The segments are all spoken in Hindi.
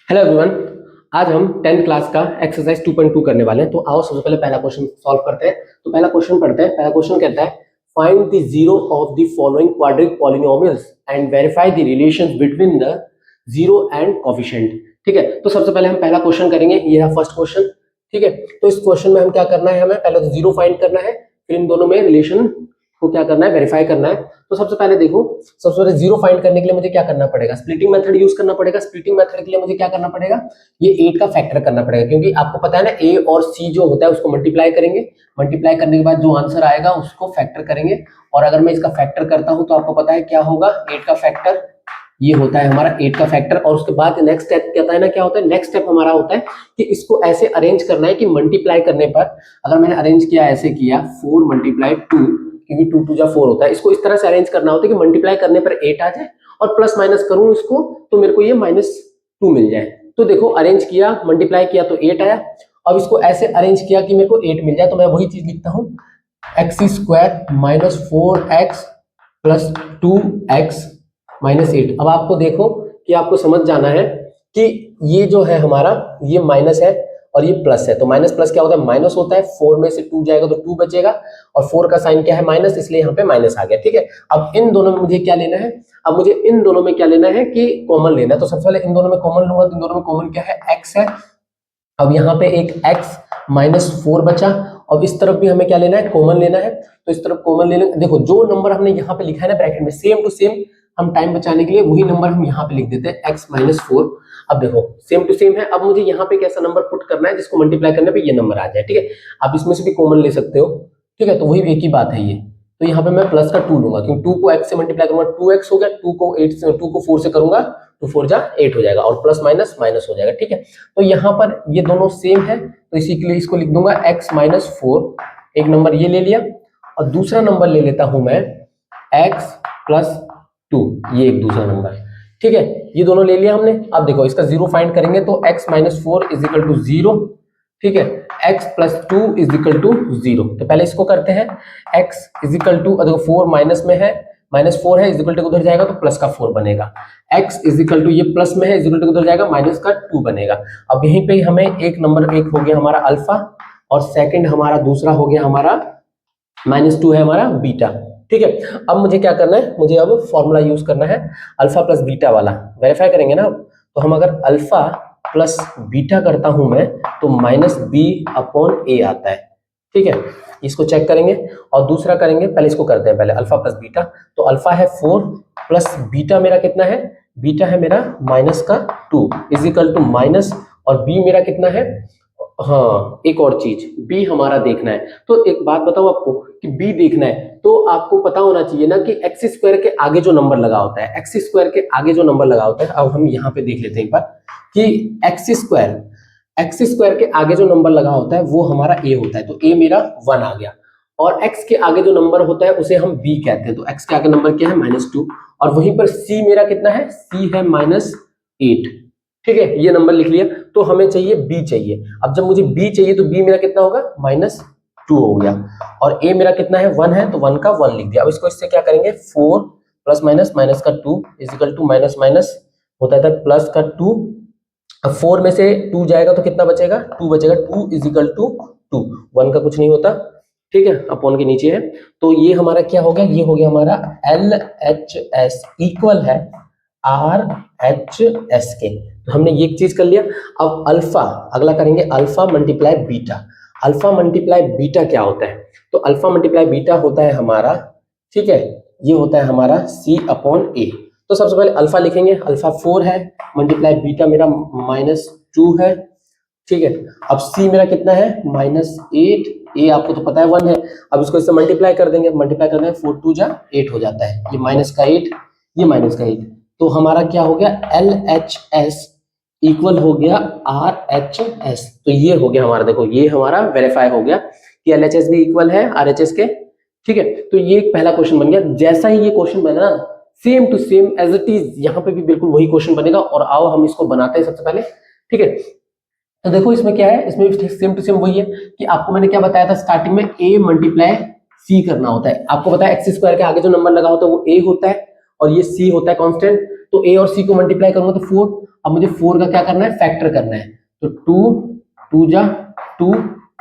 Hello everyone. आज हम 10th क्लास का एक्सरसाइज 2.2 करने वाले हैं। तो आओ सबसे पहले पहला क्वेश्चन सॉल्व करते हैं। तो पहला क्वेश्चन पढ़ते हैं। पहला क्वेश्चन कहता है find the zero of the following quadric polynomials and verify the relations between the zero and coefficient. ठीक है, तो सबसे पहले हम पहला क्वेश्चन करेंगे। ये है फर्स्ट क्वेश्चन। ठीक है, तो इस क्वेश्चन में हम क्या करना है, हमें पहले तो जीरो फाइंड करना है, फिर इन दोनों में रिलेशन को क्या करना है, वेरीफाई करना है। तो सबसे पहले देखो, सबसे पहले जीरो फाइंड करने के लिए मुझे क्या करना पड़ेगा, स्प्लिटिंग मेथड यूज करना पड़ेगा। स्प्लिटिंग मेथड के लिए मुझे क्या करना पड़ेगा, ये 8 का फैक्टर करना पड़ेगा, क्योंकि आपको पता है ना ए और सी जो होता है उसको मल्टीप्लाई करेंगे। मल्टीप्लाई करने के बाद जो आंसर आएगा उसको फैक्टर करेंगे, और अगर मैं इसका फैक्टर करता हूं तो आपको पता है क्या होगा, 8 का फैक्टर ये होता है हमारा 8 का फैक्टर। और उसके बाद नेक्स्ट स्टेप कहता है ना, क्या होता है, नेक्स्ट स्टेप हमारा होता है कि इसको ऐसे अरेंज करना है कि मल्टीप्लाई करने पर, अगर मैंने अरेंज किया ऐसे किया 4 मल्टीप्लाई 2, क्योंकि 2 2 जा 4 होता है, इसको इस तरह से अरेंज करना होता है कि मल्टीप्लाई करने पर 8 आ जाए और प्लस माइनस करूं इसको तो मेरे को ये -2 मिल जाए। तो देखो अरेंज किया, मल्टीप्लाई किया तो 8 आया। अब इसको ऐसे अरेंज किया कि मेरे को 8 मिल जाए, तो मैं वही चीज लिखता हूं, x² - 4x + 2x - 8। अब आपको देखो कि आपको समझ जाना है कि ये जो है हमारा, ये माइनस है और ये प्लस है। तो माइनस प्लस क्या होता है, माइनस होता है। 4 में से 2 जाएगा तो 2 बचेगा, और 4 का साइन क्या है, माइनस, इसलिए यहाँ पे माइनस आ गया। ठीक है, अब इन दोनों में मुझे क्या लेना है, अब मुझे इन दोनों में क्या लेना है कि कॉमन लेना है। तो सबसे पहले इन दोनों में कॉमन लूंगा, तो इन दोनों में कॉमन क्या है, x है। अब यहाँ पे एक x - 4 बचा। अब इस तरफ भी हमें क्या लेना है, कॉमन लेना है। तो इस तरफ कॉमन लेना, देखो जो नंबर हमने यहाँ पे लिखा है ना ब्रैकेट में, सेम टू सेम हम टाइम बचाने के लिए वही नंबर हम यहाँ पे लिख देते हैं, x - 4। अब देखो सेम टू सेम है। अब मुझे यहाँ पे कैसा नंबर पुट करना है जिसको मल्टीप्लाई करने पे ये नंबर आ जाए। ठीक है, आप इसमें से भी कॉमन ले सकते हो। ठीक है, तो वही एक ही बात है ये। तो यहाँ पे मैं प्लस का 2 लूंगा, क्योंकि 2 को x से मल्टीप्लाई करूंगा 2x हो गया, 2 को 4 से करूंगा तो 4 जा 8 हो जाएगा, और प्लस माइनस माइनस हो जाएगा। ठीक है, तो यहाँ पर ये दोनों सेम है, तो इसी के लिए इसको लिख दूंगा x - 4। एक नंबर ये ले लिया, और दूसरा नंबर ले लेता हूं मैं x + 2, ये एक दूसरा नंबर। ठीक है, ये दोनों ले लिया हमने। अब देखो इसका जीरो फाइंड करेंगे तो x - 4 = 0। ठीक है, x + 2 = 0। तो पहले इसको करते हैं, x = देखो 4 माइनस में है, -4 है, इक्वल टू उधर जाएगा तो प्लस का 4 बनेगा। x = ये प्लस में है, इक्वल टू उधर जाएगा माइनस का 2 बनेगा। अब यहीं पे हमें एक नंबर, एक हो गया हमारा अल्फा, और सेकंड हमारा दूसरा हो गया हमारा -2 है हमारा बीटा। ठीक है, अब मुझे क्या करना है, मुझे अब फॉर्मूला यूज करना है अल्फा प्लस बीटा वाला। वेरीफाई करेंगे ना, तो हम अगर अल्फा प्लस बीटा करता हूं मैं तो -b/a आता है। ठीक है, इसको चेक करेंगे, और दूसरा करेंगे, पहले इसको करते हैं, पहले अल्फा प्लस बीटा। तो अल्फा है 4 प्लस बीटा मेरा कितना है, बीटा है मेरा -2 माइनस, और बी मेरा कितना है, हाँ एक और चीज बी हमारा देखना है। तो एक बात बताओ आपको कि बी देखना है तो आपको पता होना चाहिए ना कि x² के आगे जो नंबर लगा होता है, x² के आगे जो नंबर लगा होता है, अब हम यहाँ पे देख लेते हैं एक बार कि x² के आगे जो नंबर लगा होता है वो हमारा a होता है। तो a मेरा 1 आ गया, और x के आगे जो नंबर होता है उसे हम b कहते हैं। तो x के आगे नंबर क्या है, -2, और वहीं पर c मेरा कितना है, c है -8। ठीक है, ये नंबर लिख लिया। तो हमें चाहिए b चाहिए। अब जब मुझे b चाहिए तो b मेरा कितना होगा, -2 हो गया, और a मेरा कितना है, 1 है, तो 1 का 1 लिख दिया। अब इसको इससे क्या करेंगे, 4 प्लस माइनस माइनस का 2 इक्वल टू माइनस माइनस होता था प्लस का 2। अब 4 में से 2 जाएगा तो कितना बचेगा, 2 बचेगा, 2 इक्वल टू 2, 1 का कुछ नहीं होता। ठीक है, अपॉन के नीचे है। तो ये हमारा क्या हो गया, ये हो गया हमारा LHS इक्वल है RHS के। तो हमने ये चीज कर लिया। अब अल्फा, अगला करेंगे alpha multiply beta. Alpha multiply beta क्या होता है, तो अल्फा मल्टीप्लाई बीटा होता है हमारा, ठीक है, ये होता है हमारा C/A। तो सबसे पहले अल्फा लिखेंगे, अल्फा 4 है, मल्टीप्लाई बीटा मेरा -2 है। ठीक है, अब C मेरा कितना है, -8, A आपको तो पता है 1 है। अब इसको इससे मल्टीप्लाई कर देंगे, मल्टीप्लाई करने 4 2 जा 8 हो जाता है, ये माइनस का 8, ये माइनस का 8। तो हमारा क्या हो गया, LHS इक्वल हो गया RHS। तो ये हो गया हमारा, देखो ये हमारा वेरीफाई हो गया कि LHS भी इक्वल है RHS के। ठीक है, तो ये एक पहला क्वेश्चन बन गया। जैसा ही ये क्वेश्चन बना, same to same as it is यहाँ पे भी बिल्कुल वही क्वेश्चन बनेगा। और आओ हम इसको बनाते हैं सबसे पहले। ठीक है, तो देखो इसमें क्या है, इसमें भी सेम टू सेम वही है कि आपको मैंने क्या बताया था स्टार्टिंग में, a मल्टीप्लाई c करना होता है। आपको पता है x² के आगे जो नंबर लगा होता है वो a होता है, और ये c होता है कांस्टेंट। तो a और c को मल्टीप्लाई करूंगा तो 4, अब मुझे 4 का क्या करना है, फैक्टर करना है। तो 2 जा 2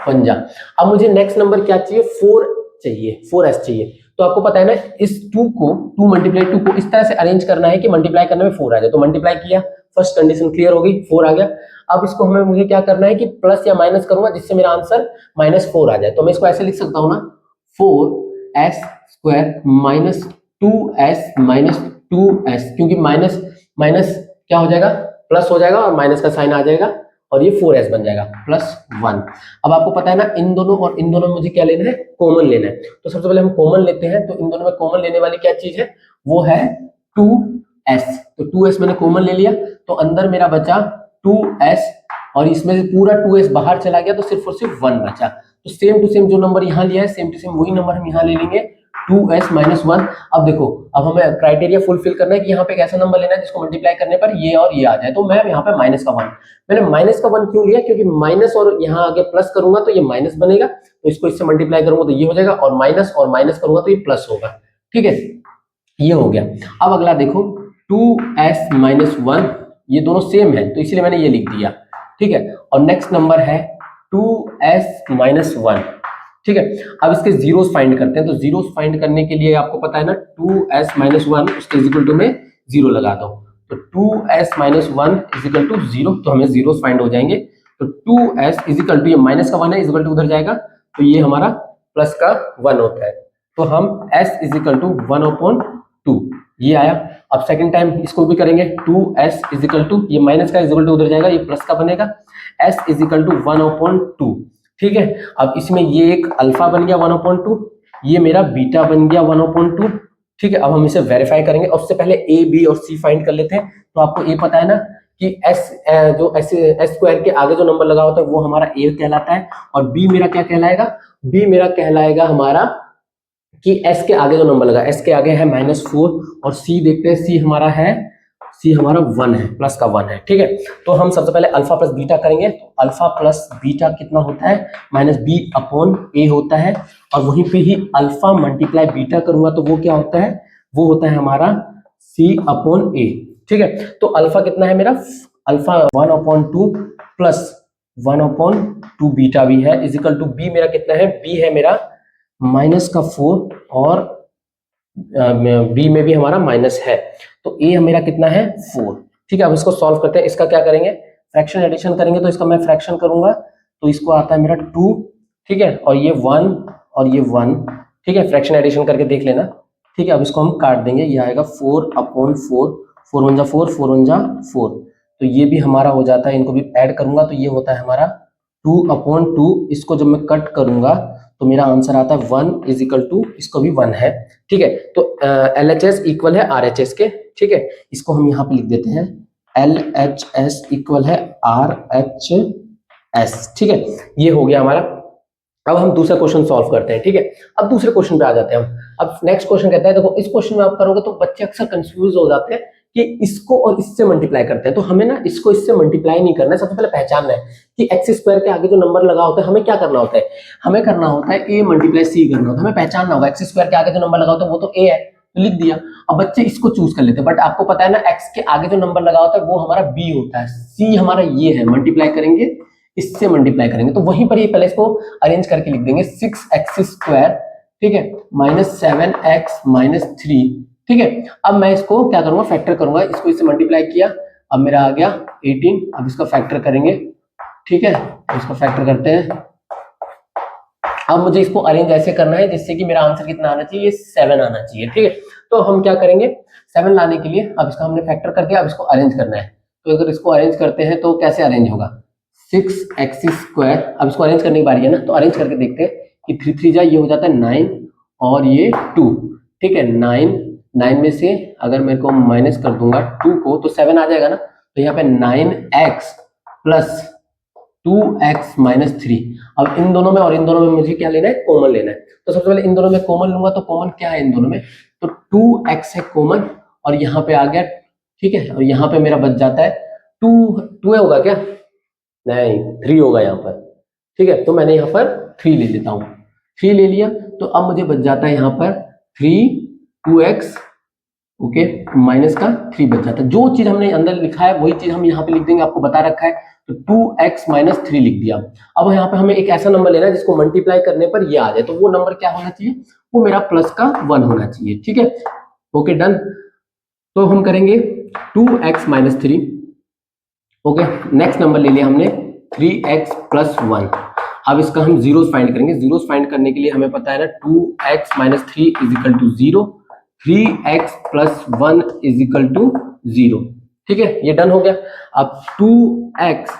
1 जा। अब मुझे नेक्स्ट नंबर क्या चाहिए, 4 चाहिए, 4s चाहिए। तो आपको पता है ना, इस 2 को 2 मल्टीप्लाई 2 को इस तरह से अरेंज करना है कि मल्टीप्लाई करने में 4 आ जाए। तो मल्टीप्लाई किया, फर्स्ट कंडीशन क्लियर हो गई, 4 आ गया। अब इसको मुझे क्या करना है कि प्लस या माइनस करूंगा जिससे मेरा आंसर -4 आ जाए। तो मैं इसको ऐसे लिख सकता हूं ना, 4s² minus 2s minus 2s, क्योंकि माइनस माइनस क्या हो जाएगा, प्लस हो जाएगा और माइनस का साइन आ जाएगा और ये 4s बन जाएगा +1। अब आपको पता है ना, इन दोनों और इन दोनों में मुझे क्या लेना है, कॉमन लेना है। तो सबसे पहले हम कॉमन लेते हैं। तो इन दोनों में कॉमन लेने वाली क्या चीज है, वो है 2s। तो 2s मैंने कॉमन ले लिया, तो अंदर मेरा बचा 2s और इसमें से पूरा 2s बाहर चला गया, तो सिर्फ और सिर्फ 1 बचा। तो सेम टू सेम जो नंबर यहाँ लिया है, सेम टू सेम वही नंबर हम यहाँ ले लेंगे, 2s - 1। अब देखो, अब हमें क्राइटेरिया फुलफिल करना है कि यहाँ पे एक ऐसा नंबर लेना है जिसको मल्टीप्लाई करने पर ये और ये आ जाए। तो मैं यहाँ पे -1, मैंने -1 क्यों लिया, क्योंकि माइनस और यहाँ आगे प्लस करूंगा तो ये माइनस बनेगा, तो इसको इससे मल्टीप्लाई करूंगा तो ये हो जाएगा, और माइनस करूंगा तो ये प्लस होगा। ठीक है, ये हो गया। अब अगला देखो, 2s - 1, ये दोनों सेम है तो इसलिए मैंने ये लिख दिया। ठीक है, और नेक्स्ट नंबर है 2s - 1। ठीक है, अब इसके जीरोस फाइंड करते हैं। तो जीरोस फाइंड करने के लिए आपको पता है ना, 2s - 1 उसके इक्वल टू में 0 लगा दो। तो 2s - 1 इक्वल टू 0, तो हमें जीरोस फाइंड हो जाएंगे। तो 2s इक्वल टू, ये माइनस का 1 है, इक्वल टू उधर जाएगा तो ये हमारा प्लस का 1 होता है। तो हम s इक्वल टू 1/2 ये आया। अब सेकंड टाइम इसको भी करेंगे, 2s इक्वल टू, ये माइनस का इक्वल टू उधर जाएगा, ये प्लस का बनेगा, s इक्वल टू 1/2। ठीक है, अब इसमें ये एक अल्फा बन गया 1/2, ये मेरा बीटा बन गया 1/2। ठीक है, अब हम इसे वेरीफाई करेंगे, और उससे पहले a b और c फाइंड कर लेते हैं। तो आपको ये पता है ना कि जो s² के आगे जो नंबर लगा होता है वो हमारा a कहलाता है, और b मेरा क्या कहलाएगा, b मेरा कहलाएगा हमारा कि s के आगे जो नंबर लगा, s के आगे है -4, और c देखते हैं, c हमारा 1 है, प्लस का 1 है। ठीक है, तो हम सबसे पहले अल्फा प्लस बीटा करेंगे। तो अल्फा प्लस बीटा कितना होता है, -b/a होता है, और वहीं पे ही अल्फा मल्टीप्लाई बीटा करूंगा तो वो क्या होता है, वो होता है हमारा c/a। ठीक है, तो अल्फा कितना है मेरा, अल्फा 1/2 प्लस 1/2 बीटा भी है, इजिकल टू b मेरा कितना है, b है मेरा -4, और b में भी हमारा माइनस है, तो a मेरा कितना है, 4। ठीक है, अब इसको सॉल्व करते हैं। इसका क्या करेंगे, फ्रैक्शन एडिशन करेंगे। तो इसका मैं फ्रैक्शन करूंगा तो इसको आता है मेरा 2। ठीक है, और ये 1 और ये 1। ठीक है, फ्रैक्शन एडिशन करके देख लेना। ठीक है, अब इसको हम काट देंगे, ये आएगा 4/4, 4 1 जा 4, 4 1 जा 4, तो ये भी हमारा हो जाता है। इनको भी ऐड करूंगा तो ये होता है हमारा 2/2। इसको जब मैं कट करूंगा तो मेरा आंसर आता है 1 इजिकल टू, इसको भी 1 है। ठीक है, तो LHS इक्वल है RHS के। ठीक है, इसको हम यहाँ पे लिख देते हैं, LHS इक्वल है RHS। ठीक है, ये हो गया हमारा। अब हम दूसरा क्वेश्चन सॉल्व करते हैं। ठीक है, अब दूसरे क्वेश्चन पे आ जाते हैं हम। अब नेक्स्ट क्वेश्चन कहता है, देखो इस क्वेश्चन में आप करोगे तो बच्चे अक्सर कंफ्यूज हो जाते हैं कि इसको और इससे मल्टीप्लाई करते हैं। तो हमें ना इसको इससे मल्टीप्लाई नहीं करना है, सबसे पहले पहचानना है कि x² के आगे जो नंबर लगा होता है हमें क्या करना होता है, हमें करना होता है a × c करना होता है। हमें पहचानना होगा x² के आगे जो नंबर लगा होता है वो तो a है, तो लिख दिया। अब बच्चे इसको चूज कर लेते हैं, बट आपको पता है ना, x के आगे जो नंबर लगा होता है वो हमारा b होता है, c हमारा ये है, मल्टीप्लाई करेंगे इससे मल्टीप्लाई करेंगे। तो वहीं पर ये पहले इसको अरेंज करके लिख देंगे, 6x², ठीक है, -7x - 3। ठीक है, अब मैं इसको क्या करूंगा, फैक्टर करूंगा, इसको इससे मल्टीप्लाई किया, अब मेरा आ गया 18। अब इसका फैक्टर करेंगे। ठीक है, इसको फैक्टर करते हैं। अब मुझे इसको अरेंज ऐसे करना है जिससे कि मेरा आंसर कितना आना चाहिए, 7 आना चाहिए। ठीक है, तो हम क्या करेंगे, 7 लाने के लिए अब इसका हमने फैक्टर कर दिया, अब इसको अरेंज करना है। तो अगर इसको अरेंज करते हैं तो कैसे अरेंज होगा, 6x²। अब इसको अरेंज करने की बारी है ना, तो अरेंज करके देखते हैं कि 3 3 जा, ये हो जाता है 9 और ये 2। ठीक है, 9 में से अगर मेरे को माइनस कर दूंगा 2 को तो 7 आ जाएगा ना। तो यहाँ पे 9x + 2x - 3। अब इन दोनों में और इन दोनों में मुझे क्या लेना है, कॉमन लेना है। तो सबसे पहले इन दोनों में कॉमन लूंगा, तो कॉमन क्या है इन दोनों में, तो 2x है कॉमन, और यहाँ पे आ गया। ठीक है, और यहाँ पे मेरा बच जाता है 2 होगा क्या, नहीं 3 होगा यहाँ पर। ठीक है, तो मैंने यहाँ पर 3 ले लेता हूँ, 3 ले लिया। तो अब मुझे बच जाता है यहाँ पर 3 2x ओके, माइनस का 3 बच जाता है। जो चीज हमने अंदर लिखा है वही चीज हम यहाँ पे लिख देंगे, आपको बता रखा है, तो 2x माइनस 3 लिख दिया। अब यहाँ पे हमें एक ऐसा नंबर लेना है जिसको मल्टीप्लाई करने पर ये आ जाए, तो वो नंबर क्या होना चाहिए, वो मेरा प्लस का 1 होना चाहिए। ठीक है, ओके डन। तो हम करेंगे 2x minus 3। Okay, next number ले लिया हमने 3x प्लस 1। अब इसका हम जीरोस फाइंड करेंगे। जीरोस फाइंड करने के लिए हमें पता है ना 2x minus 3 is equal to 0, 3x plus 1 is equal to 0। ठीक है, ये डन हो गया। अब 2x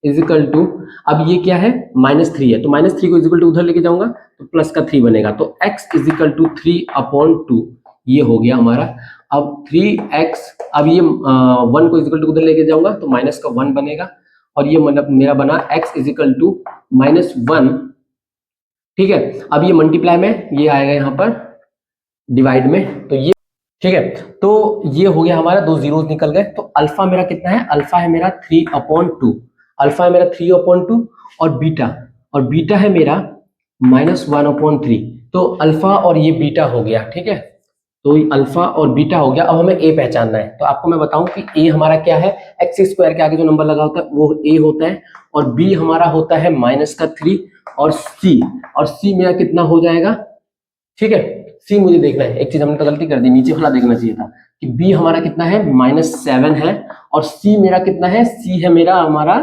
इज इक्वल टू, अब ये क्या है, माइनस 3 है, तो माइनस 3 को इज इक्वल टू उधर लेके जाऊंगा तो प्लस का 3 बनेगा, तो x इज इक्वल टू 3/2, ये हो गया हमारा। अब 3x, अब ये 1 को इज इक्वल टू उधर लेके जाऊंगा तो माइनस का 1 बनेगा, और ये मतलब मेरा बना x इज इक्वल टू -1। ठीक है, अब ये मल्टीप्लाई में ये आएगा यहाँ पर डिवाइड में, तो ये ठीक है, तो ये हो गया हमारा, दो जीरोस निकल गए। तो अल्फा मेरा कितना है, अल्फा है मेरा 3/2, अल्फा है मेरा 3/2, और बीटा है मेरा -1/3। तो अल्फा और ये बीटा हो गया। ठीक है, तो अल्फा और बीटा हो गया। अब हमें ए पहचानना है, तो आपको मैं बताऊं कि ए हमारा क्या है, एक्स स्क्वायर के आगे जो नंबर लगा होता है वो ए होता है, और बी हमारा होता है -3, और सी मेरा कितना हो जाएगा। ठीक है, सी मुझे देखना है, एक चीज हमने तो गलती कर दी, नीचे वाला देखना चाहिए था कि बी हमारा कितना है -7 है, और सी मेरा कितना है, सी है मेरा हमारा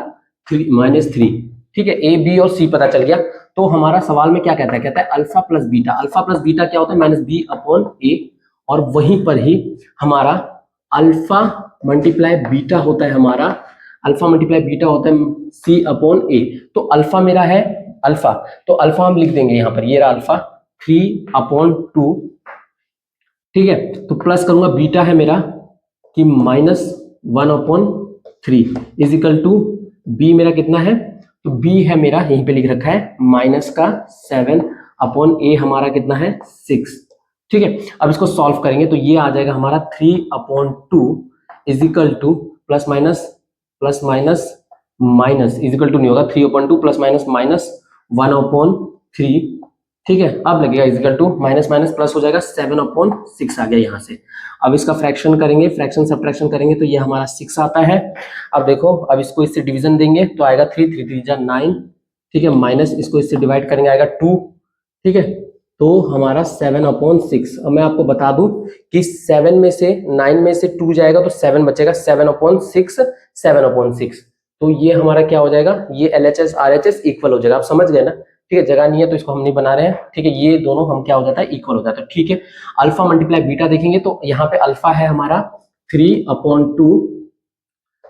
-3। ठीक है, ए बी और सी पता चल गया। तो हमारा सवाल में क्या कहता है, कहता है alpha plus beta. Alpha plus beta क्या होता है, -b/a, और वहीं पर ही हमारा अल्फा मल्टीप्लाई बीटा होता है, हमारा अल्फा मल्टीप्लाई बीटा होता है c/a। तो अल्फा मेरा है अल्फा, तो अल्फा हम लिख देंगे यहाँ पर, ये रहा अल्फा 3/2। ठीक है, तो प्लस करूंगा, बीटा है मेरा कि -1/3 इज इक्वल टू बी मेरा कितना है, तो बी है मेरा यहीं पे लिख रखा है -7/a, हमारा कितना है 6। ठीक है, अब इसको सॉल्व करेंगे तो ये आ जाएगा हमारा 3/2 is equal to plus minus is equal to नहीं होगा, 3/2 प्लस माइनस 1/3। ठीक है, अब लगेगा is equal to minus plus हो जाएगा 7/6 आ गया यहाँ से। अब इसका फ्रैक्शन करेंगे, फ्रैक्शन सब्ट्रैक्शन करेंगे तो ये हमारा 6 आता है। अब देखो, अब इसको इससे डिवीजन देंगे तो आएगा 3 3 3 जा 9। ठीक है, माइनस इसको इससे डिवाइड करेंगे आएगा 2। ठीक है, तो हमारा 7/6। अब मैं आपको बता दूं कि 7 में से 9 में से 2 जाएगा तो 7 बचेगा, 7/6। तो ये हमारा क्या हो जाएगा, ये LHS RHS इक्वल हो जाएगा। आप समझ गए ना। ठीक है, जगह नहीं है तो इसको हम नहीं बना रहे हैं। ठीक है, ये दोनों हम क्या हो जाता है, इक्वल हो जाता है। ठीक है, अल्फा मल्टीप्लाई बीटा देखेंगे तो यहाँ पे अल्फा है हमारा 3/2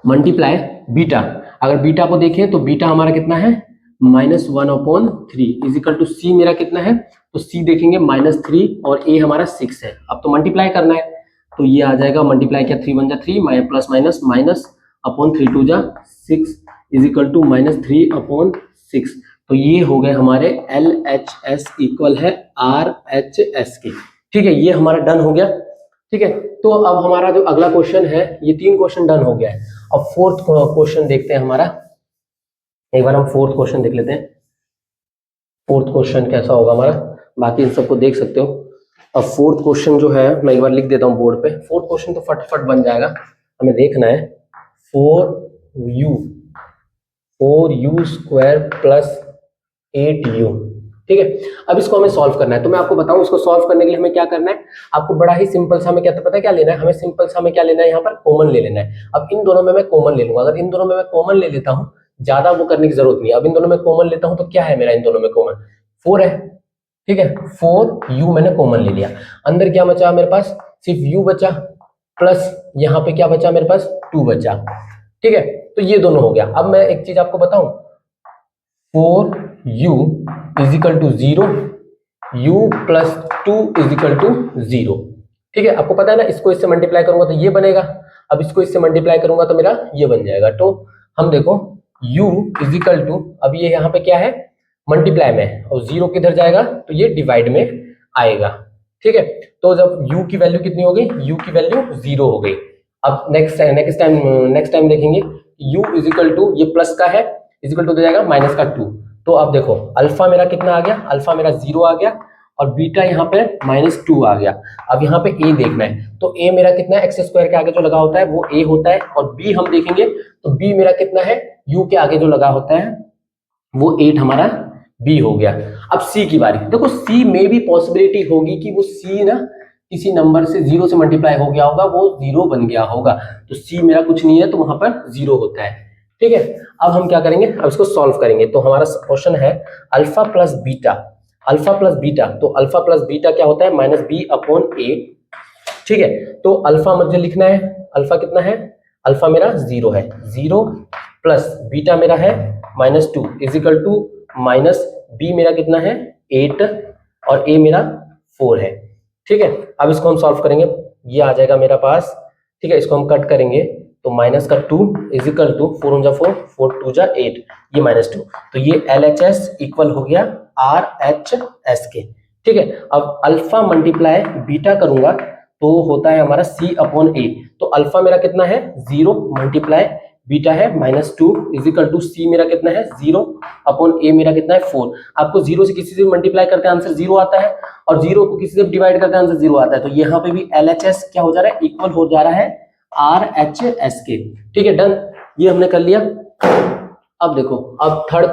मल्टीप्लाई बीटा। अगर बीटा को देखें तो बीटा हमारा कितना है -1/3 इज इक्वल टू सी मेरा कितना है, तो सी देखेंगे -3 और ए हमारा 6 है। अब तो मल्टीप्लाई करना है तो ये आ जाएगा, मल्टीप्लाई क्या, 3 1 जा 3, प्लस -3 2 जा 6 इज इक्वल टू -3/6। तो ये हो गए हमारे LHS इक्वल है RHS के। ठीक है, ये हमारा डन हो गया। ठीक है, तो अब हमारा जो अगला क्वेश्चन है, ये 3 क्वेश्चन डन हो गया है। अब फोर्थ क्वेश्चन देखते हैं हमारा, एक बार हम फोर्थ क्वेश्चन देख लेते हैं। फोर्थ क्वेश्चन कैसा होगा हमारा, बाकी इन सबको देख सकते हो। अब फोर्थ क्वेश्चन जो है मैं एक बार लिख देता हूँ बोर्ड पे। फोर्थ क्वेश्चन तो फटाफट बन जाएगा, हमें देखना है 4u स्क्वायर प्लस 8u। ठीक है, अब इसको हमें सॉल्व करना है। तो मैं आपको बताऊं, इसको सॉल्व करने के लिए हमें क्या करना है, आपको बड़ा ही सिंपल सा, हमें क्या पता है क्या लेना है, हमें सिंपल सा हमें क्या लेना है, यहाँ पर कॉमन ले लेना है। अब इन दोनों में मैं कॉमन ले लूंगा। अगर इन दोनों में मैं कॉमन ले लेता हूँ, ज्यादा वो करने की जरूरत नहीं है। अब इन दोनों में कॉमन लेता हूं तो क्या है मेरा इन दोनों में कॉमन, 4 है। ठीक है, 4u मैंने कॉमन ले लिया। अंदर क्या बचा मेरे पास, सिर्फ u बचा, प्लस यहाँ पे क्या बचा मेरे पास, 2 बचा। ठीक है, तो ये दोनों हो गया। अब मैं एक चीज आपको बताऊं, 4u is equal to 0, u plus 2 is equal to 0। ठीक है, आपको पता है ना, इसको इससे मल्टीप्लाई करूंगा तो ये बनेगा, अब इसको इससे मल्टीप्लाई करूंगा तो मेरा ये बन जाएगा। तो हम देखो u इज इक्वल टू, अब ये यहाँ पे क्या है, मल्टीप्लाई में, और 0 किधर जाएगा तो ये डिवाइड में आएगा। ठीक है, तो जब u की वैल्यू कितनी हो गई, u की वैल्यू 0 हो गई। अब नेक्स्ट टाइम देखेंगे u इज इक्वल टू, ये प्लस का है, इज इक्वल टू हो जाएगा -2। तो अब देखो अल्फा मेरा कितना आ गया, अल्फा मेरा 0 आ गया, और बीटा यहाँ पे -2 आ गया। अब यहाँ पे ए देखना है, तो ए मेरा कितना है, एक्स स्क्वायर के आगे जो लगा होता है वो ए होता है, और बी हम देखेंगे तो बी मेरा कितना है, यू के आगे जो लगा होता है वो 8 हमारा बी हो गया। अब सी की बारी, देखो सी में भी पॉसिबिलिटी होगी कि वो सी ना किसी नंबर से 0 से मल्टीप्लाई हो गया होगा, वो 0 बन गया होगा, तो सी मेरा कुछ नहीं है तो वहां पर 0 होता है। ठीक है, अब हम क्या करेंगे, अब इसको सॉल्व करेंगे। तो हमारा क्वेश्चन है alpha plus beta, alpha plus beta, तो अल्फा प्लस बीटा क्या होता है, -b/a। ठीक है, तो अल्फा मुझे लिखना है, अल्फा कितना है, अल्फा मेरा 0 है, 0 प्लस बीटा मेरा है -2 इजिकल टू माइनस बी मेरा कितना है 8 और ए मेरा 4 है। ठीक है, अब इसको हम सॉल्व करेंगे, ये आ जाएगा मेरा पास। ठीक है, इसको हम कट करेंगे तो माइनस का 2 इजिकल टू 4 × 4 4 2 8, ये -2, तो ये LHS इक्वल हो गया RHS के। ठीक है, अब अल्फा मल्टीप्लाई बीटा करूंगा तो होता है हमारा C/A, तो अल्फा मेरा कितना है 0 मल्टीप्लाई बीटा है -2 इजिकल टू सी मेरा कितना है 0/a मेरा कितना है 4। आपको 0 से किसी से मल्टीप्लाई करते हैं आंसर 0 आता है, और 0 को किसी से डिवाइड करते हैं आंसर 0 आता है, तो यहाँ पे भी LHS क्या हो जा रहा है, इक्वल हो जा रहा है RHS के। ठीक है, डन, ये हमने कर लिया। अब देखो, अब फोर्थ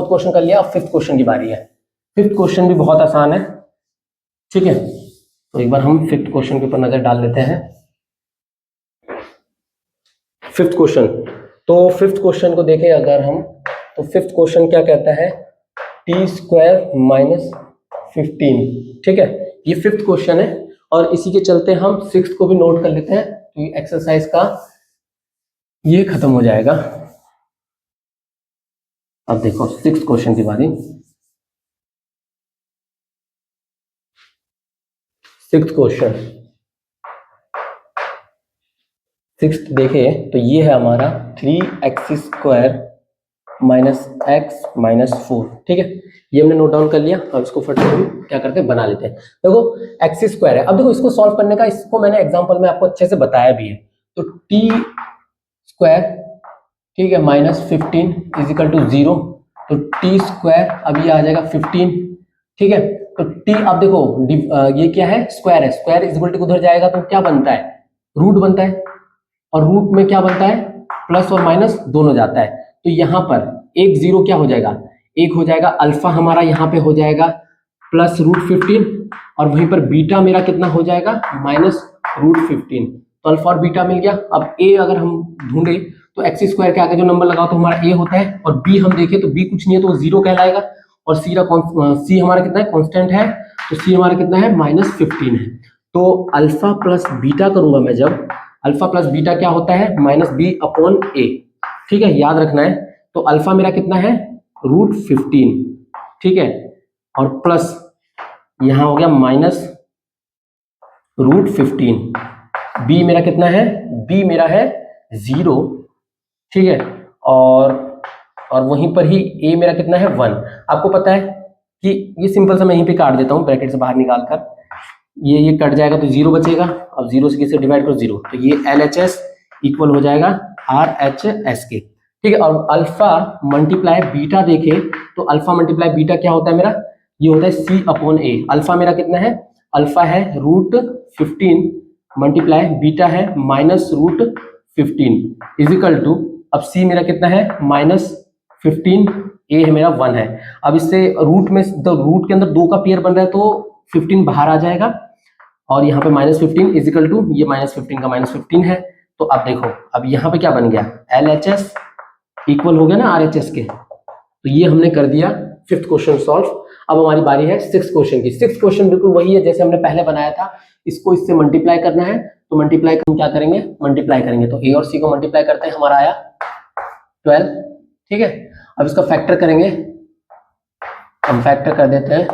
क्वेश्चन कर लिया, अब फिफ्थ क्वेश्चन की बारी है। फिफ्थ क्वेश्चन भी बहुत आसान है। ठीक है, तो एक बार हम फिफ्थ क्वेश्चन के ऊपर नजर डाल लेते हैं। फिफ्थ क्वेश्चन, तो फिफ्थ क्वेश्चन को देखें अगर हम, तो फिफ्थ क्वेश्चन क्या कहता है, t² - 15। ठीक है, ये फिफ्थ क्वेश्चन है, और इसी के चलते हम सिक्स्थ को भी नोट कर लेते हैं, तो ये एक्सरसाइज का ये खत्म हो जाएगा। अब देखो सिक्स्थ क्वेश्चन की बारी। सिक्स्थ क्वेश्चन, सिक्स्थ देखे तो ये है हमारा 3x² - x - 4। ठीक है, ये हमने नोट डाउन कर लिया। अब इसको फटाफट क्या करते हैं, बना लेते हैं। देखो x² है, अब देखो इसको सॉल्व करने का, इसको मैंने एग्जांपल में आपको अच्छे से बताया भी है। तो t², ठीक है, -15 इजिकल टू 0, तो t², अब ये आ जाएगा 15। ठीक है, तो t, अब देखो ये क्या है, स्क्वायर है, स्क्वायर इजिकल टू उधर जाएगा तो क्या बनता है, रूट बनता है, और रूट में क्या बनता है, प्लस और माइनस दोनों जाता है, तो यहाँ पर एक 0 क्या हो जाएगा, एक हो जाएगा, अल्फा हमारा यहाँ पे हो जाएगा +√15, और वहीं पर बीटा मेरा कितना हो जाएगा -√15, तो अल्फा और बीटा मिल गया। अब ए अगर हम ढूंढे तो x² के आगे जो नंबर लगाओ तो हमारा ए होता है, और बी हम देखें तो बी कुछ नहीं है तो वो 0 कहलाएगा, और सी हमारा कितना है, कांस्टेंट है, तो सी हमारा कितना है -15 है। तो अल्फा प्लस बीटा करूंगा मैं, जब अल्फा प्लस बीटा क्या होता है, -b/a। ठीक है, याद रखना है। तो अल्फा मेरा कितना है √15, ठीक है, और प्लस यहां हो गया -√15। बी मेरा कितना है, बी मेरा है 0, ठीक है, और वहीं पर ही ए मेरा कितना है 1। आपको पता है कि ये सिंपल सा मैं यहीं पे काट देता हूं, ब्रैकेट से बाहर निकाल कर, ये कट जाएगा तो 0 बचेगा। अब 0 से किसे डिवाइड करो 0, तो ये LHS इक्वल हो जाएगा RHS के। ठीक है, और अल्फा मल्टीप्लाई बीटा देखे तो अल्फा मल्टीप्लाई बीटा क्या होता है मेरा, ये होता है C/A। अल्फा मेरा कितना है, अल्फा है √15 मल्टीप्लाई बीटा है -√15 इजिकल टू, अब C मेरा कितना है -15, A है मेरा 1 है। अब इससे रूट में, तो रूट के अंदर 2 का पेयर बन रहा है तो 15 बाहर आ जाएगा, और यहाँ पे -15 इजिकल टू, ये -15 का -15 है। तो अब देखो, अब यहाँ पे क्या बन गया, LHS इक्वल हो गया ना RHS के। तो ये हमने कर दिया फिफ्थ क्वेश्चन सॉल्व। अब हमारी बारी है सिक्स्थ क्वेश्चन की। सिक्स्थ क्वेश्चन बिल्कुल वही है जैसे हमने पहले बनाया था, इसको इससे मल्टीप्लाई करना है, तो मल्टीप्लाई हम क्या करेंगे, मल्टीप्लाई करेंगे, तो A और C को मल्टीप्लाई करते हैं, हमारा आया 12। ठीक है, अब इसका फैक्टर करेंगे, हम फैक्टर कर देते हैं।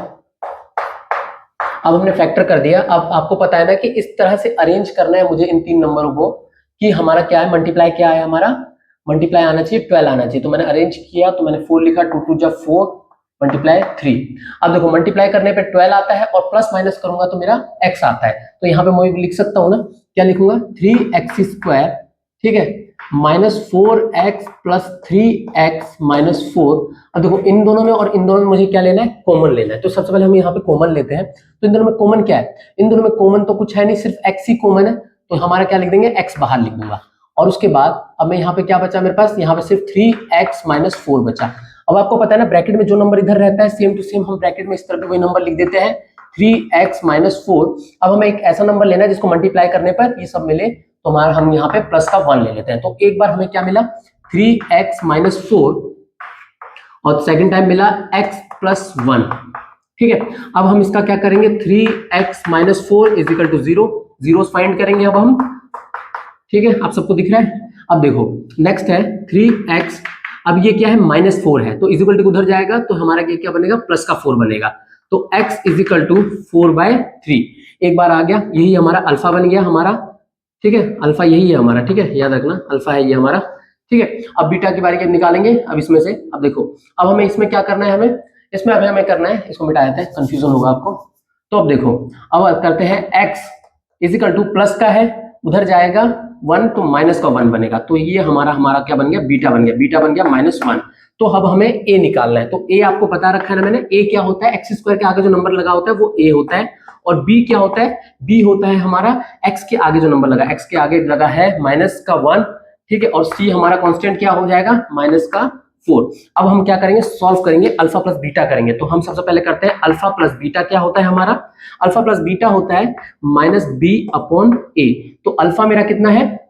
अब हमने फैक्टर कर दिया। अब आपको पता है ना कि इस तरह से अरेंज करना है मुझे इन 3 नंबरों को, कि हमारा क्या है, मल्टीप्लाई क्या है, हमारा मल्टीप्लाई आना चाहिए 12 आना चाहिए। तो मैंने अरेंज किया, तो मैंने 4 लिखा, 2 2 = 4 मल्टीप्लाई 3। अब देखो मल्टीप्लाई करने पे 12 आता है, और प्लस माइनस करूंगा तो मेरा x आता है, तो यहाँ पे मैं लिख सकता हूँ ना, क्या लिखूंगा 3x², ठीक है, -4x प्लस 3x माइनस 4। अब देखो इन दोनों में और इन दोनों में मुझे क्या लेना है, कॉमन लेना है। तो सबसे पहले हम यहाँ पे कॉमन लेते हैं। तो इन दोनों में कॉमन क्या है, इन दोनों में कॉमन तो कुछ है नहीं, सिर्फ x ही कॉमन है। तो हमारा क्या लिख देंगे, x बाहर लिख दूंगा। और उसके बाद अब मैं यहाँ पे क्या बचा मेरे पास, यहाँ पे सिर्फ 3x माइनस 4 बचा। अब आपको पता है ना, ब्रैकेट में जो नंबर इधर रहता है सेम टू सेम हम ब्रैकेट में इस तरह पे वही नंबर लिख देते हैं, 3x माइनस 4। अब हमें एक ऐसा नंबर लेना है जिसको मल्टीप्लाई करने पर ये सब मिले, तो हमारा हम यहाँ पे प्लस का 1 ले लेते हैं। तो एक बार हमें क्या मिला, 3x माइनस 4, और सेकंड टाइम मिला x प्लस 1। ठीक है, अब हम इसका क्या करेंगे, 3x minus 4 is equal to 0, zeros find करेंगे अब हम। ठीक है, आप सबको दिख रहा है। अब देखो नेक्स्ट है 3x, अब ये क्या है, माइनस 4 है, तो इज इक्वल टू उधर जाएगा तो हमारा ये क्या बनेगा, प्लस का 4 बनेगा। तो x इज इक्वल टू 4/3। एक बार आ गया, यही हमारा अल्फा बन गया हमारा। ठीक है, अल्फा यही है हमारा, ठीक है, याद रखना अल्फा है ये हमारा। ठीक है, अब बीटा की बारी निकालेंगे अब इसमें से। अब देखो अब हमें इसमें क्या करना है, हमें इसमें अभी हमें करना है, इसको मिटा देते हैं, कंफ्यूजन होगा आपको। तो अब देखो अब करते हैं, x is equal to plus का है, उधर जाएगा 1 तो माइनस का 1 बनेगा। तो ये हमारा क्या बन गया, बीटा बन गया, बीटा बन गया -1। तो अब हमें a निकालना है। तो a आपको बता रखा है ना मैंने, a क्या होता है, एक्स स्क्वायर के आगे जो नंबर लगा होता है वो a होता है। और b क्या होता है, b होता है हमारा x के आगे जो नंबर लगा, x के आगे लगा है -1। ठीक है, और c हमारा कांस्टेंट क्या हो जाएगा, -4। अब हम क्या करेंगे, सॉल्व करेंगे, अल्फा प्लस बीटा करेंगे। तो हम सबसे पहले करते हैं अल्फा प्लस बीटा। क्या होता है हमारा, अल्फा प्लस बीटा होता है -b/a। तो अल्फा मेरा कितना है,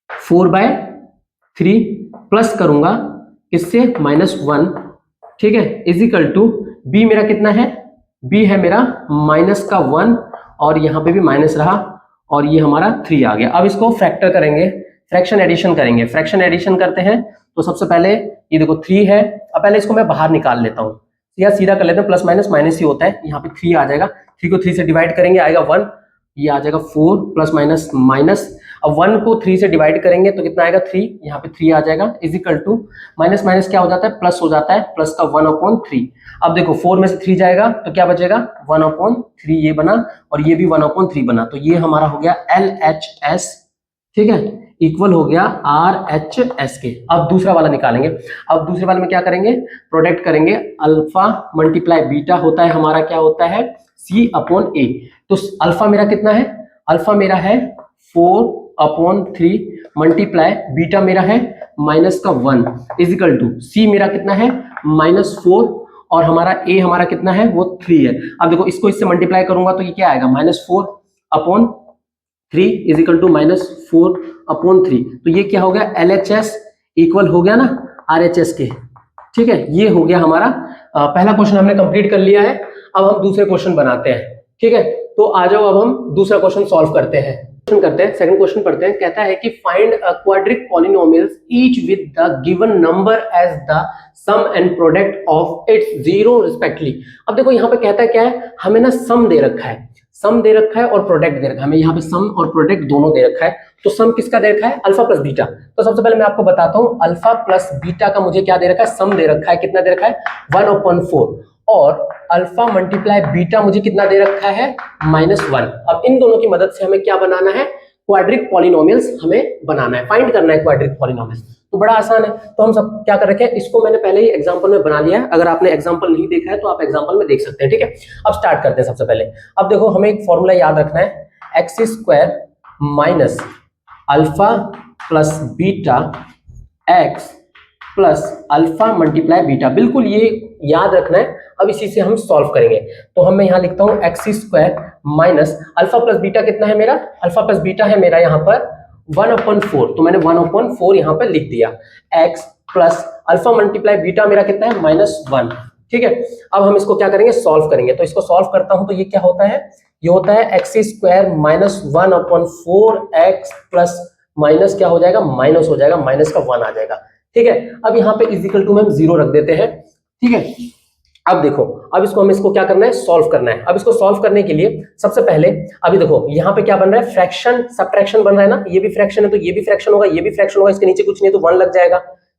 4/3 प्लस करूंगा इससे -1। ठीक है, इज इक्वल टू b मेरा कितना है, b है मेरा -1, और यहाँ पे भी माइनस रहा, और ये हमारा 3 आ गया। अब इसको फैक्टर करेंगे, फ्रैक्शन एडिशन करेंगे। फ्रैक्शन एडिशन करते हैं तो सबसे पहले ये देखो 3 है। अब पहले इसको मैं बाहर निकाल लेता हूँ, या सीधा कर लेते हैं, प्लस माइनस माइनस ही होता है। यहाँ पे 3 आ जाएगा, 3 को 3 से डिवाइड करेंगे आएगा 1, ये आ जाएगा 4 प्लस माइनस माइनस। अब 1 को 3 से डिवाइड करेंगे तो कितना आएगा, 3, यहाँ पे 3 आ जाएगा, is equal to minus minus क्या हो जाता है, प्लस हो जाता है, प्लस का 1/3। अब देखो 4 में से 3 जाएगा तो क्या बचेगा, 1/3 ये बना, और ये भी 1/3 बना। तो ये हमारा हो गया LHS, ठीक है, इक्वल हो गया RHS के। अब दूसरा वाला निकालेंगे। अब दूसरे वाले में क्या करेंगे, प्रोडक्ट करेंगे, अल्फा मल्टीप्लाई बीटा होता है हमारा, क्या होता है, C/A। तो अल्फा मेरा कितना है, अल्फा मेरा है 4/3 मल्टीप्लाई बीटा मेरा है -1 इज इक्वल टू C मेरा कितना है -4, और हमारा A हमारा कितना है, वो 3 है। अब देखो इसको इससे मल्टीप्लाई करूंगा तो ये क्या आएगा, -4/3 इज इक्वल टू -4/3। तो ये क्या हो गया, LHS इक्वल हो गया ना RHS के। ठीक है, ये हो गया हमारा पहला क्वेश्चन हमने कंप्लीट कर लिया है। अब हम दूसरे क्वेश्चन बनाते हैं। ठीक है, तो आ जाओ अब हम दूसरा क्वेश्चन सॉल्व करते हैं। सेकंड क्वेश्चन पढ़ते हैं। कहता है कि find a quadratic polynomials each with the given number as the sum and product of its zero respectively. अब देखो यहाँ पे कहता है क्या है, हमें ना सम दे रखा है, सम दे रखा है और प्रोडक्ट दे रखा है। हमें यहाँ पे सम और प्रोडक्ट दोनों दे रखा है। तो सम किसका दे रखा है, अल्फा प्लस बीटा। तो सबसे पहले मैं आपको बताता हूँ, अल्फा प्लस बीटा का मुझे क्या दे रखा है, सम दे रखा है। कितना दे रखा है, 1/4, और अल्फा मल्टीप्लाई बीटा मुझे कितना दे रखा है, -1। अब इन दोनों की मदद से हमें क्या बनाना है, क्वाड्रिक पॉलिनोमियल्स हमें बनाना है, फाइंड करना है क्वाड्रिक पॉलिनोमियल्स। तो बड़ा आसान है। तो हम सब क्या कर रखे हैं, इसको मैंने पहले ही एग्जांपल में बना लिया है। अगर आपने एग्जांपल नहीं देखा है तो आप एग्जांपल में देख सकते हैं। ठीक है, अब स्टार्ट करते हैं। सबसे पहले अब देखो हमें एक फॉर्मूला याद रखना है, x² minus alpha plus beta x plus alpha multiply beta. बिल्कुल ये याद रखना है। अब इसी से हम सॉल्व करेंगे। तो हम मैं यहाँ लिखता हूँ x² minus alpha plus beta कितना है मेरा, अल्फा प्लस बीटा है मेरा यहाँ पर 1/4। तो मैंने 1/4 यहाँ पर लिख दिया। x plus alpha multiply beta मेरा कितना है, -1। ठीक है, अब हम इसको क्या करेंगे, सॉल्व करेंगे। तो इसको सॉल्व करता हूं तो ये क्या होता है, ये होता है x² minus 1/4x plus minus क्या हो जाएगा, माइनस हो जाएगा, माइनस का 1 आ जाएगा। ठीक है, अब यहाँ पे इज इक्वल टू में हम 0 रख देते हैं। ठीक है, अब देखो अब इसको क्या करना है, सॉल्व करना है। अब इसको सॉल्व करने के लिए सबसे पहले अभी देखो यहाँ पे क्या बन रहा है, फ्रैक्शन सब्ट्रैक्शन बन रहा है ना, ये भी फ्रैक्शन है तो ये भी फ्रैक्शन होगा, ये भी फ्रैक्शन होगा, इसके नीचे कुछ नहीं तो 1 लग जाएगा।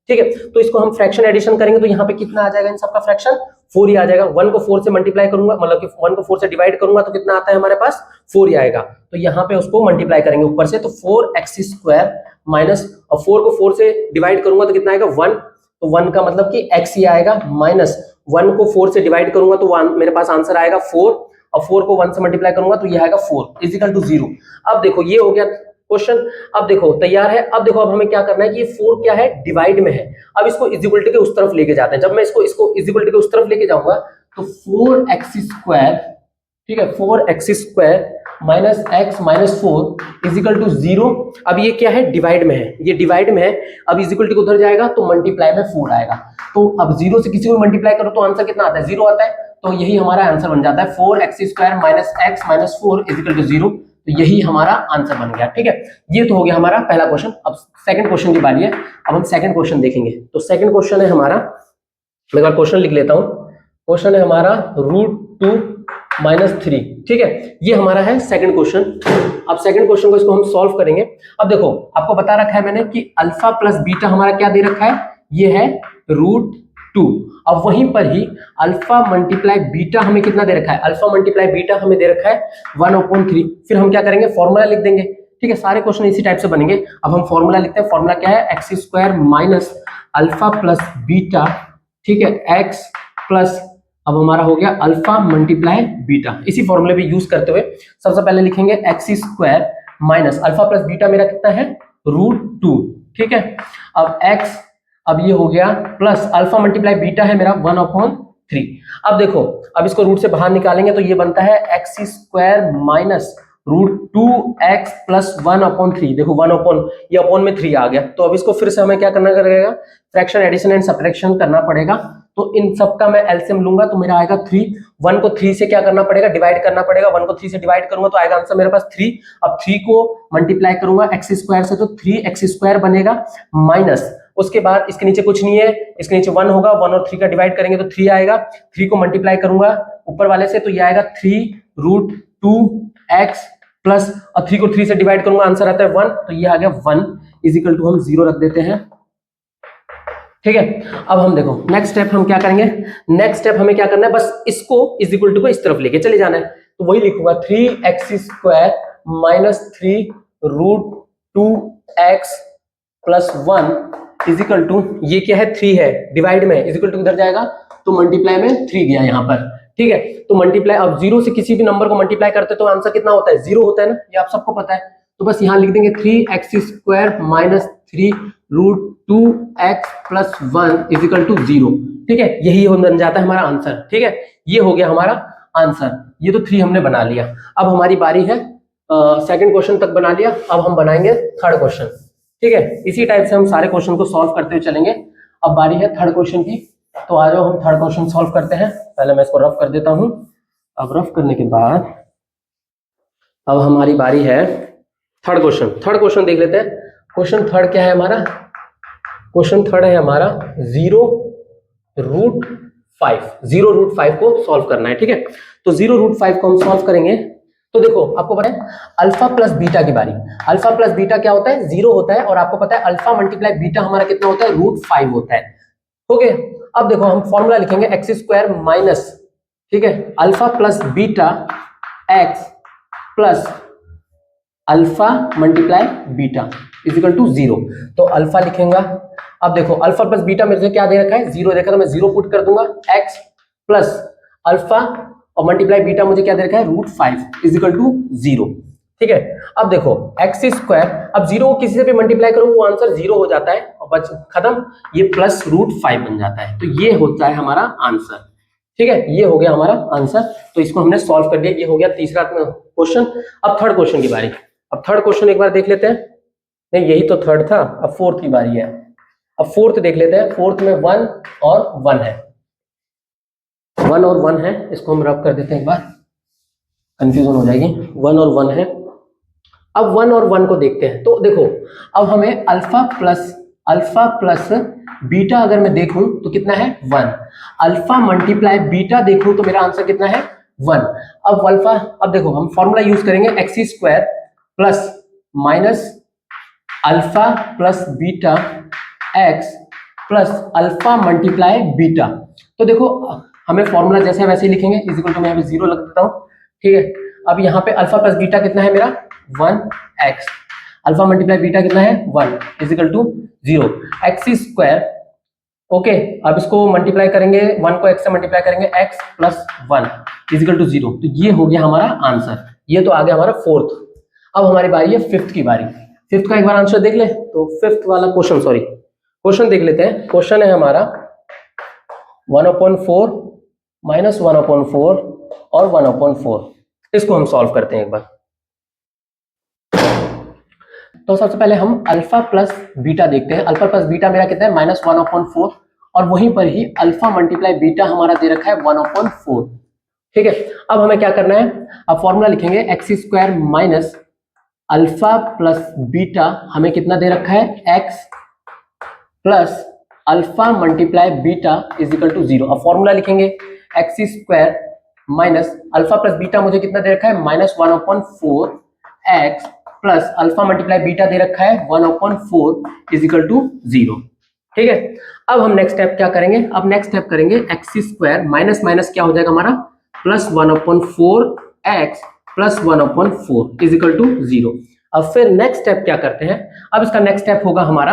ठीक है। तो इसको हम फ्रैक्शन एडिशन करेंगे तो यहाँ पे कितना आ जाएगा इन सबका फ्रैक्शन 4 ही आ जाएगा। 1 को 4 से मल्टीप्लाई करूंगा, मतलब कि 1 को 4 से डिवाइड करूंगा तो कितना आता है हमारे पास 4 ही आएगा। तो यहाँ पे उसको मल्टीप्लाई करेंगे ऊपर से, तो 4x² माइनस, और 4 को 4 से डिवाइड करूंगा तो कितना आएगा 1, तो 1 का मतलब कि x ही आएगा, माइनस 1 को 4 से डिवाइड करूंगा तो मेरे पास आंसर आएगा 4, और 4 को 1 से मल्टीप्लाई करूंगा तो ये आएगा 4 इज इक्वल टू 0। अब देखो ये हो गया क्वेश्चन। अब देखो तैयार है। अब देखो अब हमें क्या करना है कि ये 4 क्या है, डिवाइड में है। अब इसको इज इक्वल टू के उस तरफ लेके जाते हैं। जब मैं इसको इज इक्वल टू के उस तरफ लेके जाऊंगा तो 4x², ठीक है, 4x² minus x minus 4 is equal to 0। अब ये क्या है, डिवाइड में है, ये डिवाइड में है। अब इज इक्वल टू उधर जाएगा तो मल्टीप्लाई में 4 आएगा। तो अब 0 से किसी को मल्टीप्लाई करो तो आंसर कितना आता है, 0 आता है। तो यही हमारा आंसर बन जाता है 4x² minus x minus 4 is equal to 0। तो यही हमारा आंसर बन गया। ठीक है, ये तो हो गया हमारा पहला क्वेश्चन। अब सेकंड क्वेश्चन की बारी है। अब हम सेकंड क्वेश्चन देखेंगे। तो सेकंड क्वेश्चन है हमारा, मैं एक बार क्वेश्चन लिख लेता हूं। क्वेश्चन है हमारा √2 माइनस 3। ठीक है, ये हमारा है सेकंड क्वेश्चन। अब सेकंड क्वेश्चन को इसको हम सॉल्व करेंगे। अब देखो आपको बता रखा है मैंने कि अल्फा प्लस बीटा हमारा क्या दे रखा है, ये है √2। अब वहीं पर ही अल्फा मल्टीप्लाई बीटा हमें कितना दे रखा है, अल्फा मल्टीप्लाई बीटा हमें दे रखा है 1/3। फिर हम क्या करेंगे, फॉर्मूला लिख देंगे। ठीक है, सारे क्वेश्चन इसी टाइप से बनेंगे। अब हम फॉर्मूला लिखते हैं। फॉर्मूला क्या है, x² minus alpha plus beta, ठीक है, x प्लस, अब हमारा हो गया अल्फा मल्टीप्लाई बीटा। इसी फॉर्मूले पे यूज करते हुए सबसे पहले लिखेंगे x² minus alpha plus beta मेरा कितना है √2। ठीक है, अब x, अब ये हो गया प्लस अल्फा मल्टीप्लाई बीटा है मेरा 1/3। अब देखो अब इसको रूट से बाहर निकालेंगे तो ये बनता है x² माइनस √2x प्लस 1/3। देखो 1 ये अपॉन में 3 आ गया। तो अब इसको फिर से हमें क्या करना पड़ेगा, फ्रैक्शन एडिशन एंड सब्ट्रैक्शन करना पड़ेगा। तो इन सब का मैं एलसीएम लूंगा तो मेरा आएगा 3। 1 को 3 से क्या करना पड़ेगा, डिवाइड करना पड़ेगा। 1 को 3 से डिवाइड करूंगा तो आएगा आंसर मेरे पास 3। अब 3 को मल्टीप्लाई करूंगा x² से तो 3x² बनेगा, माइनस उसके बाद इसके नीचे कुछ नहीं है, इसके नीचे 1 होगा। 1 और 3 का डिवाइड करेंगे तो 3 आएगा। 3 को मल्टीप्लाई करूंगा ऊपर वाले से तो ये आएगा 3√2x प्लस, और 3 को 3 से डिवाइड करूंगा आंसर आता है 1। तो ये आ गया 1 इज इक्वल टू, हम 0 रख देते हैं। ठीक है, अब हम देखो नेक्स्ट स्टेप हम क्या करेंगे। नेक्स्ट स्टेप हमें क्या करना है, बस इसको इज इक्वल टू को इस तरफ लेके चले जाना है। तो वही लिखूंगा 3x² minus 3√2x plus 1 is equal to, ये क्या है 3 है, डिवाइड में इज इक्वल टू इधर जाएगा तो मल्टीप्लाई में 3 गया यहाँ पर। ठीक है, तो मल्टीप्लाई, अब 0 से किसी भी नंबर को मल्टीप्लाई करते तो आंसर कितना होता है, 0 होता है ना, ये आप सबको पता है। तो बस यहाँ लिख देंगे 3x² minus 3√2x plus 1 is equal to 0। ठीक है, यही बन जाता है हमारा आंसर। ठीक है, ये हो गया हमारा आंसर। ये तो 3 हमने बना लिया। अब हमारी बारी है, सेकंड क्वेश्चन तक बना लिया। अब हम बनाएंगे थर्ड क्वेश्चन। ठीक है, इसी टाइप से हम सारे क्वेश्चन को सॉल्व करते हुए चलेंगे। अब बारी है थर्ड क्वेश्चन की, तो आ जाओ हम थर्ड क्वेश्चन सॉल्व करते हैं। पहले मैं इसको रफ कर देता हूं। अब रफ करने के बाद अब हमारी बारी है थर्ड क्वेश्चन। थर्ड क्वेश्चन देख लेते हैं। क्वेश्चन थर्ड क्या है हमारा, क्वेश्चन थर्ड है हमारा 0√5 को सॉल्व करना है। ठीक है, तो 0√5 को हम सॉल्व करेंगे। तो देखो आपको पता है अल्फा प्लस बीटा की बारी। अल्फा प्लस बीटा क्या होता है, 0 होता है, और आपको पता है अल्फा मल्टीप्लाई बीटा हमारा कितना होता है, √5 होता है। ओके, अब देखो हम फॉर्मूला लिखेंगे x² माइनस, ठीक है, alpha plus beta x plus alpha multiply beta is equal to 0। तो अल्फा लिखेंगे। अब देखो अल्फा प्लस बीटा मेरे से क्या दे रखा है, 0 देखा, तो मैं 0 पुट कर दूंगा। x प्लस अल्फा और मल्टीप्लाई बीटा मुझे क्या दे रखा है, √5 इज इक्वल टू 0। ठीक है, अब देखो x², अब 0 को किसी से भी मल्टीप्लाई करो वो आंसर 0 हो जाता है और बच खत्म, ये प्लस √5 बन जाता है। तो ये होता है हमारा आंसर। ठीक है, ये हो गया हमारा आंसर। तो इसको हमने सॉल्व कर दिया। ये हो गया तीसरा क्वेश्चन। अब थर्ड क्वेश्चन की बारी। अब थर्ड क्वेश्चन एक बार देख लेते हैं। नहीं, यही तो थर्ड था, अब फोर्थ की बारी है। अब फोर्थ देख लेते हैं। फोर्थ में 1 और 1 है, 1 और 1 है। इसको हम रब कर देते हैं, एक बार कंफ्यूजन हो जाएगी। 1 और 1 है। अब 1 और 1 को देखते हैं। तो देखो अब हमें अल्फा प्लस बीटा अगर मैं देखूं तो कितना है, 1। अल्फा मल्टीप्लाई बीटा देखूं तो मेरा आंसर कितना है, 1। अब अल्फा, अब देखो हम फॉर्मूला यूज करेंगे x² plus minus alpha plus beta x plus alpha multiply beta. तो देखो हमें फॉर्मूला जैसे है वैसे ही लिखेंगे, इज इक्वल टू मैं यहाँ पे 0 लग देता हूँ, ठीक है। अब यहाँ पे अल्फा प्लस बीटा कितना है मेरा 1x, अल्फा मल्टीप्लाई बीटा कितना है 1 is equal to 0 x square. Okay, अब इसको मल्टीप्लाई करेंगे, 1 को x से मल्टीप्लाई करेंगे, x plus 1 is equal to 0। तो ये हो गया हमारा आंसर, ये तो आ गया हमारा फोर्थ। अब हमारी बारी है फिफ्थ की बारी। फिफ्थ का एक बार आंसर देख ले, तो फिफ्थ वाला क्वेश्चन देख लेते हैं। क्वेश्चन है हमारा 1/4 माइनस 1/4 और 1/4, इसको हम सॉल्व करते हैं एक बार। तो सबसे पहले हम अल्फा प्लस बीटा देखते हैं। अल्फा प्लस बीटा मेरा कितना है -1/4, और वहीं पर ही अल्फा मल्टीप्लाई बीटा हमारा दे रखा है 1/4, ठीक है। अब हमें क्या करना है, अब फॉर्मूला लिखेंगे x² minus alpha plus beta, हमें कितना दे रखा है x plus alpha multiply beta is equal to 0। अब फॉर्मूला लिखेंगे x² minus alpha plus beta मुझे कितना दे रखा है -1/4 x plus alpha multiply beta दे रखा है 1/4 इज इक्वल टू 0, ठीक है। अब हम नेक्स्ट स्टेप क्या करेंगे, अब नेक्स्ट स्टेप करेंगे x² माइनस माइनस क्या हो जाएगा हमारा plus 1/4 x plus 1/4 is equal to 0। अब फिर नेक्स्ट स्टेप क्या करते हैं, अब इसका नेक्स्ट स्टेप होगा हमारा,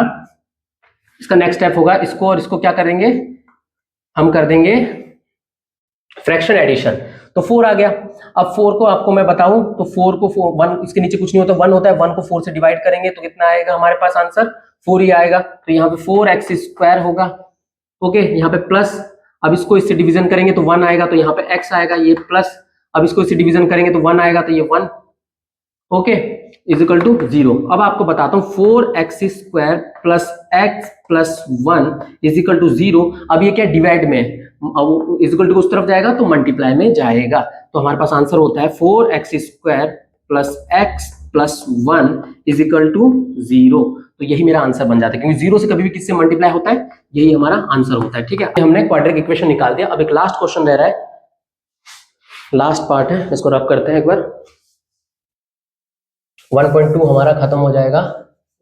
इसका नेक्स्ट स्टेप होगा इसको और इसको क्या करेंगे, हम कर देंगे फ्रैक्शन एडिशन। तो 4 आ गया। अब 4 को आपको मैं बताऊं तो 4 को 1 इसके नीचे कुछ नहीं होता, 1 होता है, 1 को 4 से डिवाइड करेंगे तो कितना आएगा हमारे पास आंसर 4 ही आएगा। तो यहाँ पे 4x² होगा, ओके। यहाँ पे प्लस, अब इसको इससे डिवीजन करेंगे तो 1 आएगा, तो यहाँ पे x आएगा, ये प्लस, अब इसको इससे डिवीजन करेंगे तो 1 आएगा, तो ये 1, ओके, इज इक्वल टू 0। अब आपको बताता हूँ 4x² plus x plus 1 is equal to 0। अब ये क्या डिवाइड में, अब इज इक्वल टू उस तरफ जाएगा तो मल्टीप्लाई में जाएगा, तो हमारे पास आंसर होता है 4x² plus x plus 1 is equal to 0। तो यही मेरा आंसर बन जाता है, क्योंकि 0 से कभी भी किससे मल्टीप्लाई होता है, यही हमारा आंसर होता है, ठीक है। हमने क्वाड्रेटिक इक्वेशन निकाल दिया। अब एक लास्ट क्वेश्चन रह रहा है, लास्ट पार्ट है, इसको रब करते हैं एक बार। 1.2 हमारा खत्म हो जाएगा,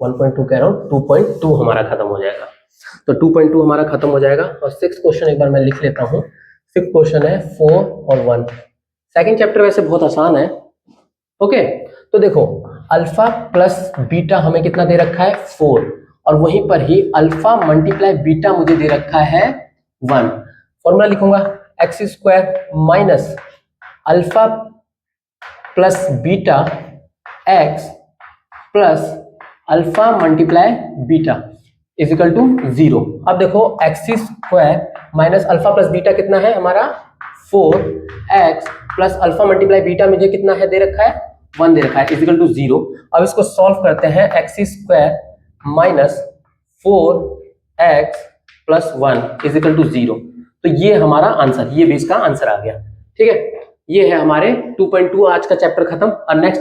1.2 कह रहा हूँ, 2.2 हमारा खत्म हो जाएगा, तो 2.2 हमारा खत्म हो जाएगा। और 6th क्वेश्चन एक बार मैं लिख लेता हूँ। 6th क्वेश्चन है 4 और 1। सेकंड चैप्टर वैसे बहुत आसान है, ओके। तो देखो अल्फा प्लस बीटा हमें कितना दे रखा है 4, और वहीं पर ही अल्फा मल्टीप्लाई बीटा मुझे दे रखा है 1। फॉर्मूला लिखूंगा x² minus alpha plus beta x plus alpha multiply beta is equal to 0। अब देखो x² minus alpha plus beta कितना है हमारा 4x plus alpha multiply beta मुझे कितना है दे रखा है 1 दे रखा है, इज इक्वल टू 0। अब इसको सॉल्व करते हैं, x² minus 4x plus 1 is equal to 0। तो ये हमारा आंसर, ये भी इसका आंसर आ गया, ठीक है। ये है हमारे 2.2 आज का चैप्टर खत्म। और नेक्स्ट